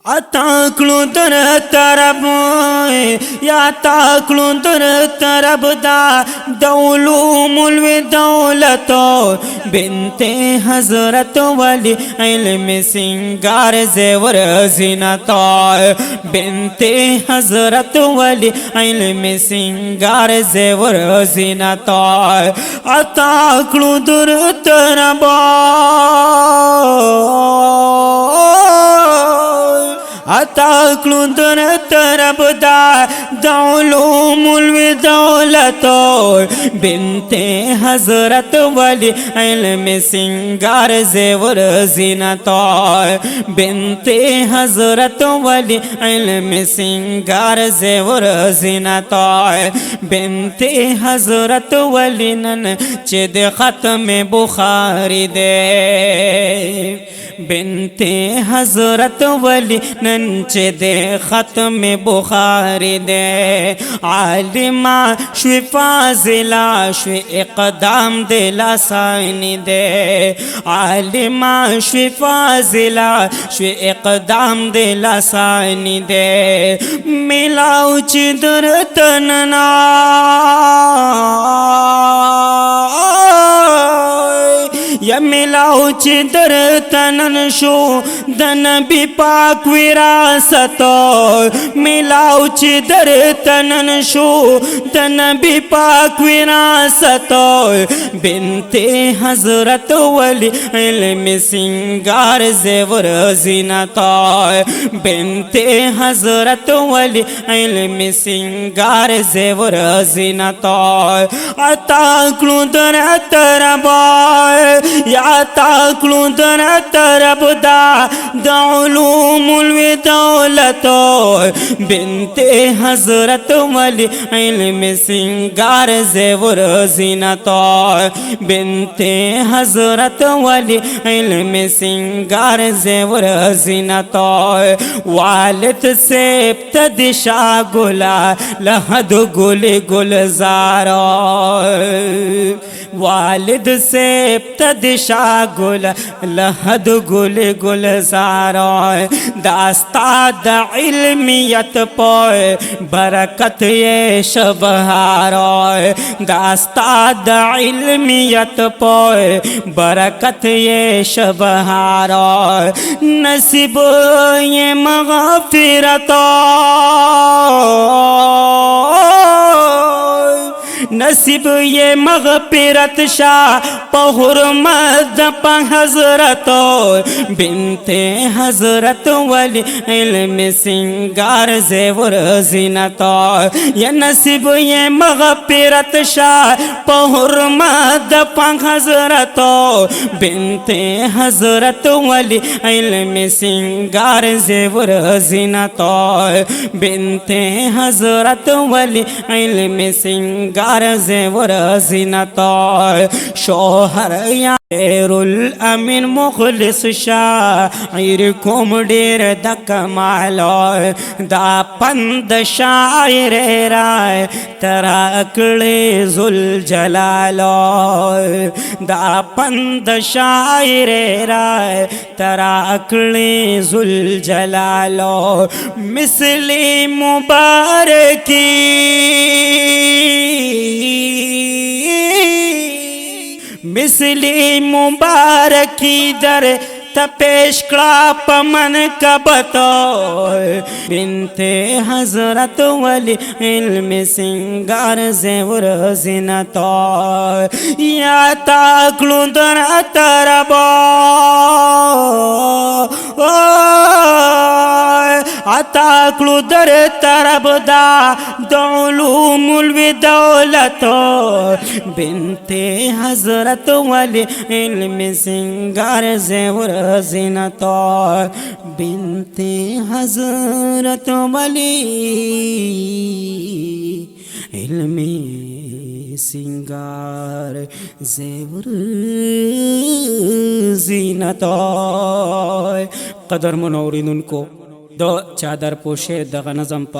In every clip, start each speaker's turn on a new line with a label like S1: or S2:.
S1: اتاکلو در طرب یا تاکلو در طرب دا دولوم الدولتو بنت حضرت ولی علم سنگار زیور زینتا بنت حضرت ولی علم سنگار زیور زینتا اتاکلو در طرب اتاکلو در طرب دا دولوم الدولتو بنت حضرت ولی علم سنگار زیور زینتا بنت حضرت ولی علم سنگار زیور زینتا بنت حضرت ولی نن چد ختم بخاری دے بنت حضرت ولی ننچے دے ختم بخاری دے عالمہ شوی فاضلہ شوی اقدام دے لاسانی دے عالمہ شوی فاضلہ شوی اقدام دے لاسانی دے ملاو چی در تننا یا ملاو چی در تنن شو د نبی پاک وراثتو ملاو چی در تنن شو د نبی پاک وراثتو بنت حضرت ولی علم سنگار زیور زینتا بنت حضرت ولی علم سنگار زیور زینتا اتاکلو در طربا یا تاکلو در طرب دا علوم الدولتو بنت حضرت ولی علم سنگار زیور زینتا بنت حضرت ولی علم سنگار زیور زینتا والد سے ابتدشا گلا لحد گل گلزارا والد سے ابتدشا گل لحد گل گلزارا داستا دا علمیت پوئے برکت یہ شبہارا داستا دا علمیت پوئے برکت یہ شبہارا نصیب یہ مغفرتا نصیب یہ مغفرت شاہ پہرمت پا حضرت بنت حضرت ولی علم سنگار زیور زینتا یا نصیب یہ مغفرت شاہ پہرمت پا حضرت بنت حضرت ولی علم سنگار زیور زینتا بنت حضرت ولی علم سنگار زیور زینتا شوہر یا خیر الامین مخلص شاعر کوم ډیر د کمالو دا پند شاعر رائے ترا کړي ذل جلالو دا پند شاعر رائے ترا کړي ذل جلالو مثلی مبارکی مثلی مبارکی در تپیش کلا پمن کبتو بنت حضرت ولی علم سنگار زیور زینتا یا تاکلو در طربا اتاکلو در طرب دا علوم الدولتو بنت حضرت ولی علم سنگار زیور زینتا بنت حضرت ولی علم سنگار زیور زینتا قدر منورین کو دو چادر پوشه دغه نظم په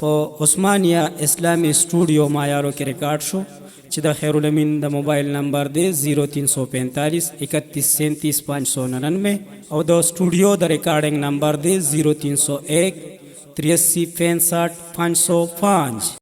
S1: په عثمانیه اسلامی سټوډیو مایارو کې ریکارډ شو چې د خیرالامین د موبایل نمبر دی 0345 31 37 599 او د سټوډیو د ریکارډینګ نمبر دی 0301 83 65 505.